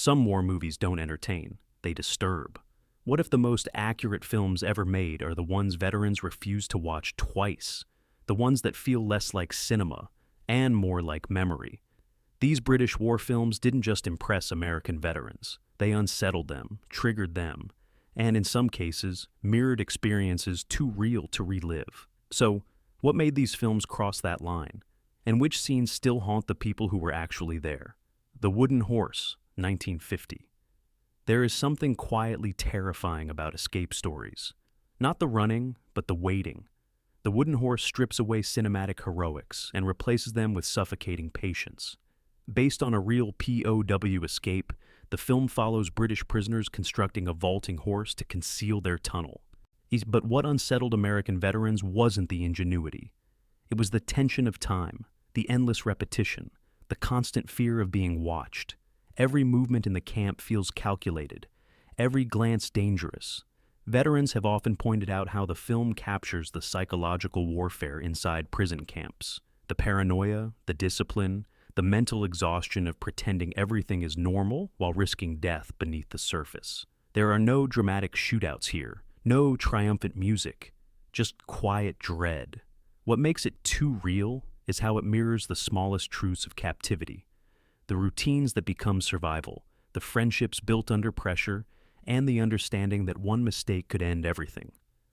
Some war movies don't entertain, they disturb. What if the most accurate films ever made are the ones veterans refuse to watch twice? The ones that feel less like cinema and more like memory. These British war films didn't just impress American veterans. They unsettled them, triggered them, and in some cases, mirrored experiences too real to relive. So, what made these films cross that line? And which scenes still haunt the people who were actually there? The Wooden Horse, 1950. There is something quietly terrifying about escape stories. Not the running, but the waiting. The Wooden Horse strips away cinematic heroics and replaces them with suffocating patience. Based on a real POW escape, the film follows British prisoners constructing a vaulting horse to conceal their tunnel. But what unsettled American veterans wasn't the ingenuity. It was the tension of time, the endless repetition, the constant fear of being watched. Every movement in the camp feels calculated, every glance dangerous. Veterans have often pointed out how the film captures the psychological warfare inside prison camps. The paranoia, the discipline, the mental exhaustion of pretending everything is normal while risking death beneath the surface. There are no dramatic shootouts here, no triumphant music, just quiet dread. What makes it too real is how it mirrors the smallest truths of captivity. The routines that become survival, the friendships built under pressure, and the understanding that one mistake could end everything.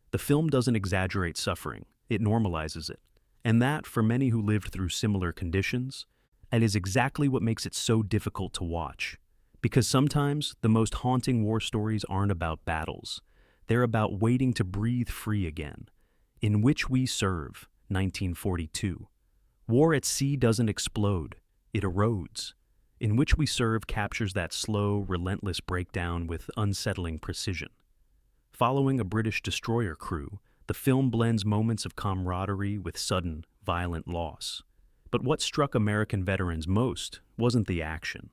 The film doesn't exaggerate suffering, it normalizes it. And that, for many who lived through similar conditions, it is exactly what makes it so difficult to watch. Because sometimes the most haunting war stories aren't about battles. They're about waiting to breathe free again. In Which We Serve, 1942. War at sea doesn't explode, it erodes. In Which We Serve captures that slow, relentless breakdown with unsettling precision. Following a British destroyer crew, the film blends moments of camaraderie with sudden, violent loss. But what struck American veterans most wasn't the action.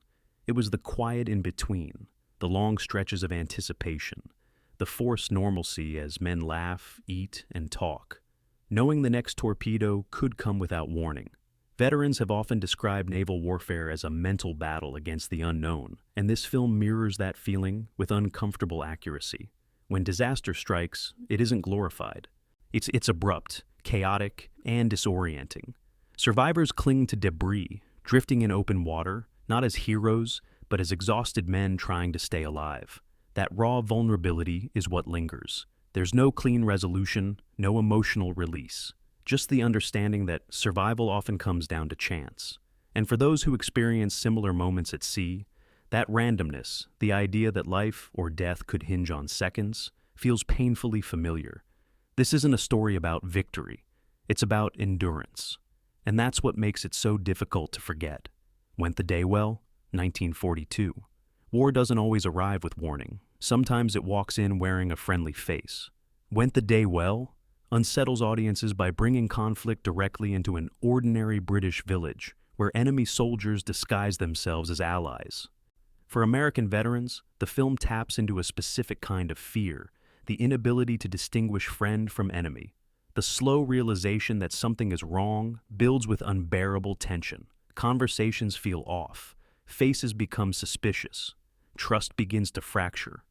It was the quiet in-between, the long stretches of anticipation, the forced normalcy as men laugh, eat, and talk, knowing the next torpedo could come without warning. Veterans have often described naval warfare as a mental battle against the unknown, and this film mirrors that feeling with uncomfortable accuracy. When disaster strikes, it isn't glorified. It's abrupt, chaotic, and disorienting. Survivors cling to debris, drifting in open water, not as heroes, but as exhausted men trying to stay alive. That raw vulnerability is what lingers. There's no clean resolution, no emotional release. Just the understanding that survival often comes down to chance. And for those who experience similar moments at sea, that randomness, the idea that life or death could hinge on seconds, feels painfully familiar. This isn't a story about victory. It's about endurance. And that's what makes it so difficult to forget. Went the day well? 1942. War doesn't always arrive with warning. Sometimes it walks in wearing a friendly face. Went the day well? Unsettles audiences by bringing conflict directly into an ordinary British village, where enemy soldiers disguise themselves as allies. For American veterans, the film taps into a specific kind of fear, the inability to distinguish friend from enemy. The slow realization that something is wrong builds with unbearable tension. Conversations feel off. Faces become suspicious. Trust begins to fracture.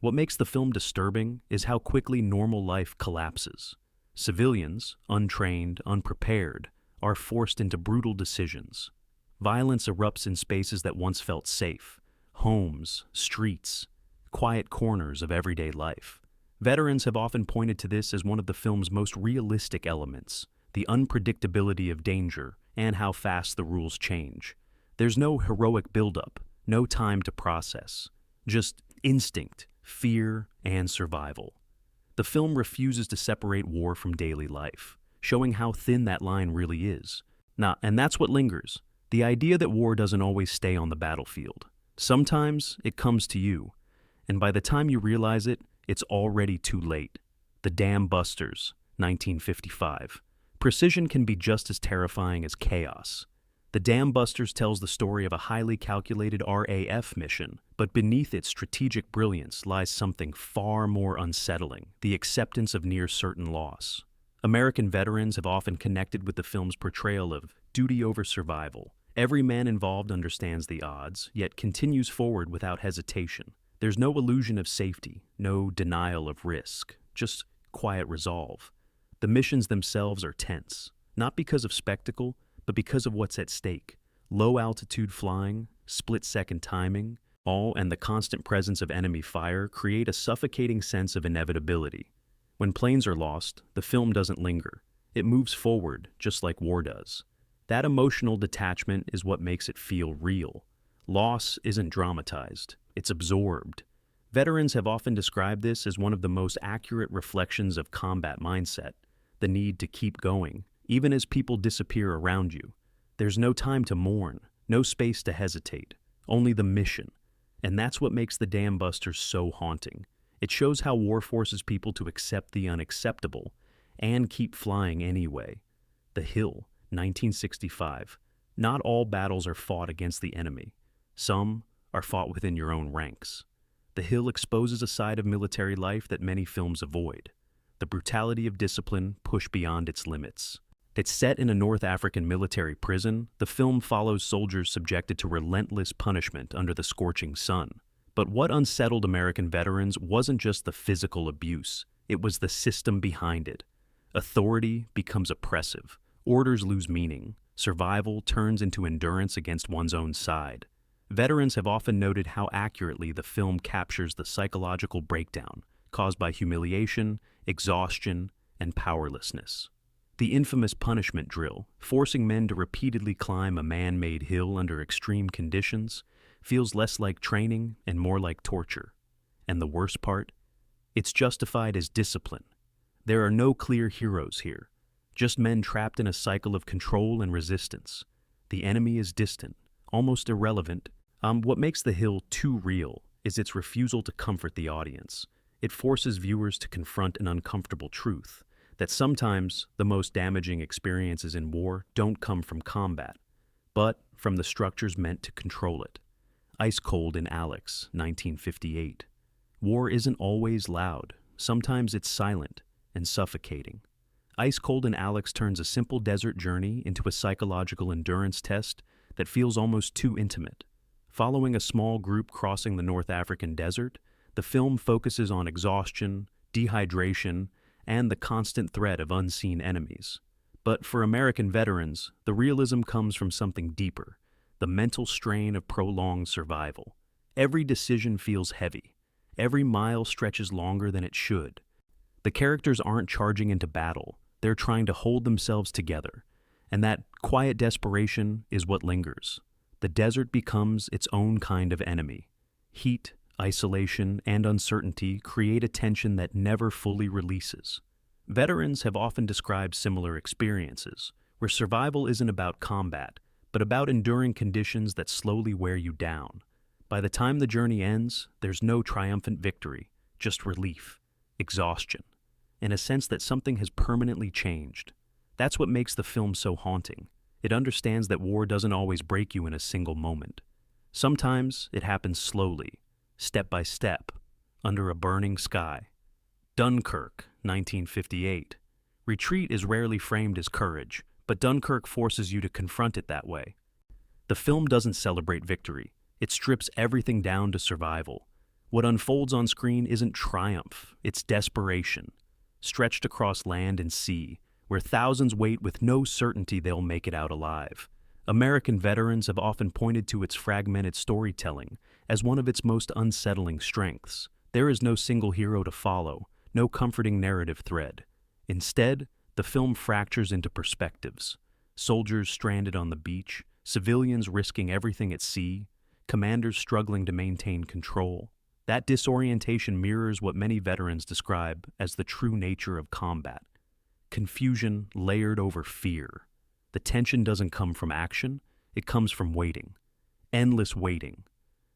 What makes the film disturbing is how quickly normal life collapses. Civilians, untrained, unprepared, are forced into brutal decisions. Violence erupts in spaces that once felt safe. Homes, streets, quiet corners of everyday life. Veterans have often pointed to this as one of the film's most realistic elements, the unpredictability of danger and how fast the rules change. There's no heroic buildup, no time to process, just instinct, fear, and survival. The film refuses to separate war from daily life, showing how thin that line really is. And that's what lingers, the idea that war doesn't always stay on the battlefield. Sometimes it comes to you, and by the time you realize it, it's already too late. The Dam Busters, 1955. Precision can be just as terrifying as chaos. The Dam Busters tells the story of a highly calculated RAF mission, but beneath its strategic brilliance lies something far more unsettling, the acceptance of near-certain loss. American veterans have often connected with the film's portrayal of duty over survival, Every man involved understands the odds, yet continues forward without hesitation. There's no illusion of safety, no denial of risk, just quiet resolve. The missions themselves are tense, not because of spectacle, but because of what's at stake. Low altitude flying, split-second timing, and the constant presence of enemy fire create a suffocating sense of inevitability. When planes are lost, the film doesn't linger. It moves forward, just like war does. That emotional detachment is what makes it feel real. Loss isn't dramatized, it's absorbed. Veterans have often described this as one of the most accurate reflections of combat mindset, the need to keep going, even as people disappear around you. There's no time to mourn, no space to hesitate, only the mission. And that's what makes the Dam Busters so haunting. It shows how war forces people to accept the unacceptable and keep flying anyway. The Hill, 1965. Not all battles are fought against the enemy. Some are fought within your own ranks. The Hill exposes a side of military life that many films avoid. The brutality of discipline pushed beyond its limits. It's set in a North African military prison. The film follows soldiers subjected to relentless punishment under the scorching sun. But what unsettled American veterans wasn't just the physical abuse, it was the system behind it. Authority becomes oppressive. Orders lose meaning. Survival turns into endurance against one's own side. Veterans have often noted how accurately the film captures the psychological breakdown caused by humiliation, exhaustion, and powerlessness. The infamous punishment drill, forcing men to repeatedly climb a man-made hill under extreme conditions, feels less like training and more like torture. And the worst part? It's justified as discipline. There are no clear heroes here, just men trapped in a cycle of control and resistance. The enemy is distant, almost irrelevant. What makes The Hill too real is its refusal to comfort the audience. It forces viewers to confront an uncomfortable truth, that sometimes the most damaging experiences in war don't come from combat, but from the structures meant to control it. Ice Cold in Alex, 1958. War isn't always loud. Sometimes it's silent and suffocating. Ice Cold in Alex turns a simple desert journey into a psychological endurance test that feels almost too intimate. Following a small group crossing the North African desert, the film focuses on exhaustion, dehydration, and the constant threat of unseen enemies. But for American veterans, the realism comes from something deeper, the mental strain of prolonged survival. Every decision feels heavy. Every mile stretches longer than it should. The characters aren't charging into battle. They're trying to hold themselves together. And that quiet desperation is what lingers. The desert becomes its own kind of enemy. Heat, isolation, and uncertainty create a tension that never fully releases. Veterans have often described similar experiences, where survival isn't about combat, but about enduring conditions that slowly wear you down. By the time the journey ends, there's no triumphant victory, just relief, exhaustion, and a sense that something has permanently changed. That's what makes the film so haunting. It understands that war doesn't always break you in a single moment. Sometimes it happens slowly, step by step, under a burning sky. Dunkirk, 1958. Retreat is rarely framed as courage, but Dunkirk forces you to confront it that way. The film doesn't celebrate victory. It strips everything down to survival. What unfolds on screen isn't triumph, it's desperation, stretched across land and sea, where thousands wait with no certainty they'll make it out alive. American veterans have often pointed to its fragmented storytelling as one of its most unsettling strengths. There is no single hero to follow, no comforting narrative thread. Instead, the film fractures into perspectives. Soldiers stranded on the beach, civilians risking everything at sea, commanders struggling to maintain control. That disorientation mirrors what many veterans describe as the true nature of combat. Confusion layered over fear. The tension doesn't come from action, it comes from waiting. Endless waiting.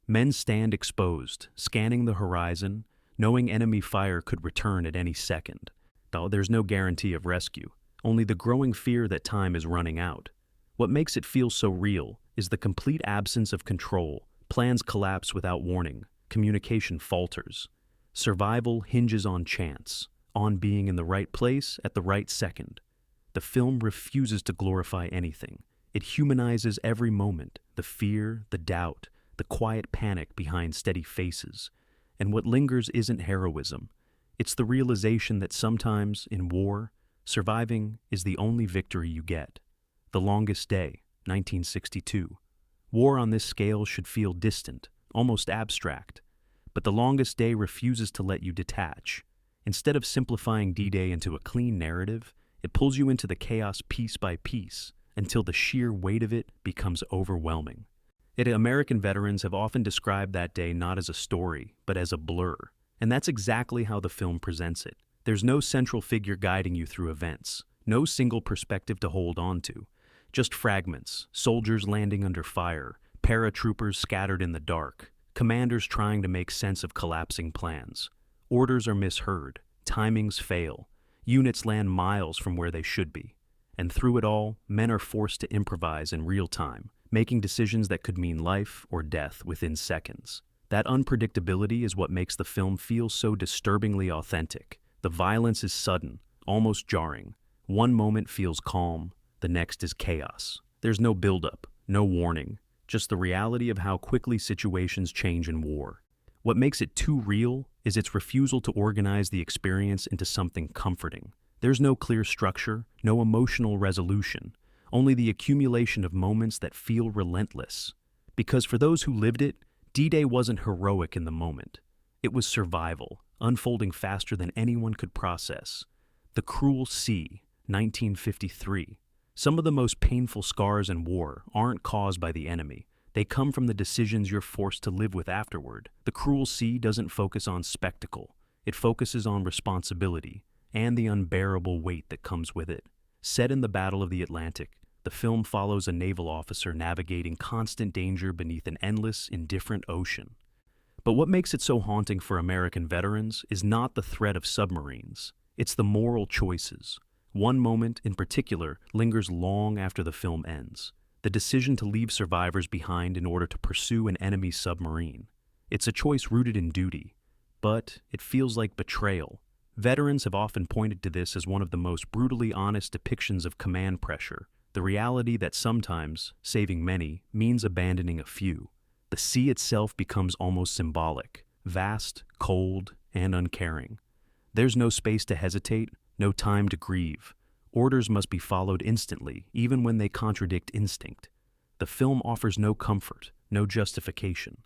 Men stand exposed, scanning the horizon, knowing enemy fire could return at any second. Though there's no guarantee of rescue, only the growing fear that time is running out. What makes it feel so real is the complete absence of control. Plans collapse without warning, communication falters. Survival hinges on chance, on being in the right place at the right second. The film refuses to glorify anything. It humanizes every moment, the fear, the doubt, the quiet panic behind steady faces. And what lingers isn't heroism. It's the realization that sometimes, in war, surviving is the only victory you get. The Longest Day, 1962. War on this scale should feel distant, almost abstract. But The Longest Day refuses to let you detach. Instead of simplifying D-Day into a clean narrative, it pulls you into the chaos piece by piece until the sheer weight of it becomes overwhelming. Yet American veterans have often described that day not as a story, but as a blur. And that's exactly how the film presents it. There's no central figure guiding you through events, no single perspective to hold on to. Just fragments, soldiers landing under fire, paratroopers scattered in the dark, commanders trying to make sense of collapsing plans. Orders are misheard, timings fail, units land miles from where they should be. And through it all, men are forced to improvise in real time, making decisions that could mean life or death within seconds. That unpredictability is what makes the film feel so disturbingly authentic. The violence is sudden, almost jarring. One moment feels calm, the next is chaos. There's no buildup, no warning, just the reality of how quickly situations change in war. What makes it too real is its refusal to organize the experience into something comforting. There's no clear structure, no emotional resolution, only the accumulation of moments that feel relentless. Because for those who lived it, D-Day wasn't heroic in the moment. It was survival, unfolding faster than anyone could process. The Cruel Sea, 1953. Some of the most painful scars in war aren't caused by the enemy. They come from the decisions you're forced to live with afterward. The Cruel Sea doesn't focus on spectacle. It focuses on responsibility and the unbearable weight that comes with it. Set in the Battle of the Atlantic, the film follows a naval officer navigating constant danger beneath an endless, indifferent ocean. But what makes it so haunting for American veterans is not the threat of submarines. It's the moral choices. One moment, in particular, lingers long after the film ends. The decision to leave survivors behind in order to pursue an enemy submarine. It's a choice rooted in duty, but it feels like betrayal. Veterans have often pointed to this as one of the most brutally honest depictions of command pressure, the reality that sometimes saving many means abandoning a few. The sea itself becomes almost symbolic, vast, cold, and uncaring. There's no space to hesitate, no time to grieve. Orders must be followed instantly, even when they contradict instinct. The film offers no comfort, no justification.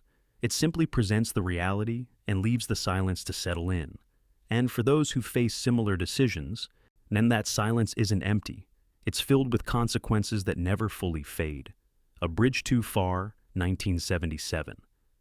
It simply presents the reality and leaves the silence to settle in. And for those who face similar decisions, then that silence isn't empty. It's filled with consequences that never fully fade. A Bridge Too Far, 1977.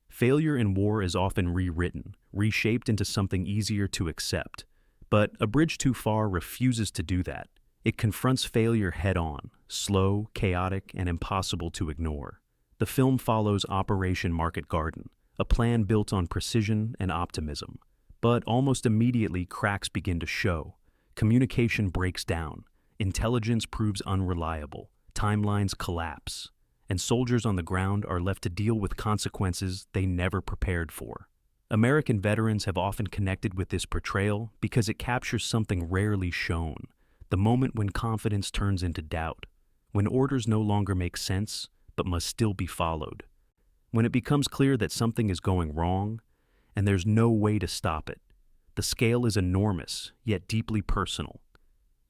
Failure in war is often rewritten, reshaped into something easier to accept. But A Bridge Too Far refuses to do that. It confronts failure head-on, slow, chaotic, and impossible to ignore. The film follows Operation Market Garden, a plan built on precision and optimism. But almost immediately, cracks begin to show. Communication breaks down. Intelligence proves unreliable. Timelines collapse. And soldiers on the ground are left to deal with consequences they never prepared for. American veterans have often connected with this portrayal because it captures something rarely shown. The moment when confidence turns into doubt. When orders no longer make sense, but must still be followed. When it becomes clear that something is going wrong, and there's no way to stop it. The scale is enormous, yet deeply personal.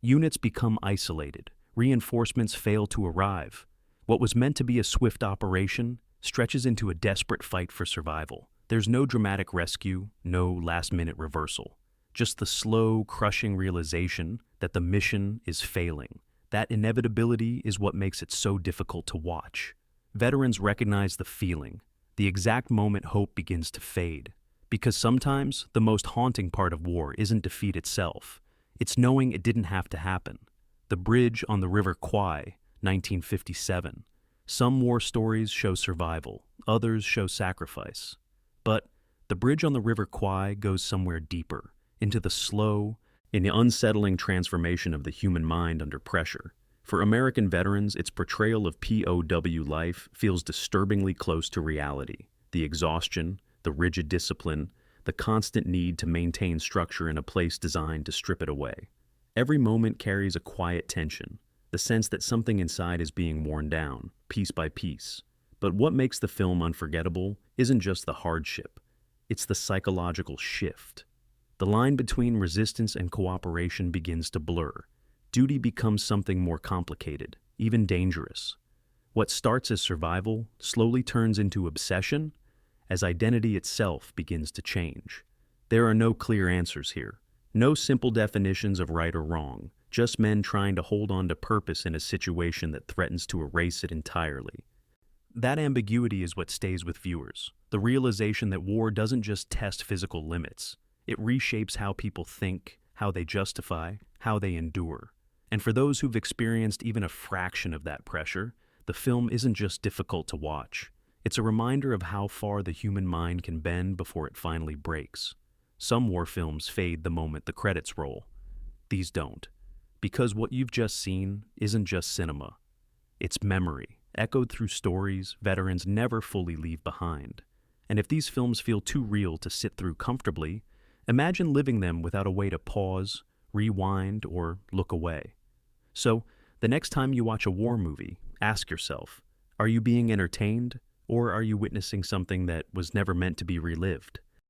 Units become isolated. Reinforcements fail to arrive. What was meant to be a swift operation stretches into a desperate fight for survival. There's no dramatic rescue, no last-minute reversal. Just the slow, crushing realization that the mission is failing. That inevitability is what makes it so difficult to watch. Veterans recognize the feeling, the exact moment hope begins to fade. Because sometimes the most haunting part of war isn't defeat itself. It's knowing it didn't have to happen. The Bridge on the River Kwai, 1957. Some war stories show survival, others show sacrifice. But The Bridge on the River Kwai goes somewhere deeper, into the slow and unsettling transformation of the human mind under pressure. For American veterans, its portrayal of POW life feels disturbingly close to reality. The exhaustion, the rigid discipline, the constant need to maintain structure in a place designed to strip it away. Every moment carries a quiet tension, the sense that something inside is being worn down, piece by piece. But what makes the film unforgettable isn't just the hardship, it's the psychological shift. The line between resistance and cooperation begins to blur. Duty becomes something more complicated, even dangerous. What starts as survival slowly turns into obsession as identity itself begins to change. There are no clear answers here, no simple definitions of right or wrong, just men trying to hold on to purpose in a situation that threatens to erase it entirely. That ambiguity is what stays with viewers, the realization that war doesn't just test physical limits, it reshapes how people think, how they justify, how they endure. And for those who've experienced even a fraction of that pressure, the film isn't just difficult to watch. It's a reminder of how far the human mind can bend before it finally breaks. Some war films fade the moment the credits roll. These don't. Because what you've just seen isn't just cinema. It's memory, echoed through stories veterans never fully leave behind. And if these films feel too real to sit through comfortably, imagine living them without a way to pause, rewind, or look away. So, the next time you watch a war movie, ask yourself, are you being entertained, or are you witnessing something that was never meant to be relived?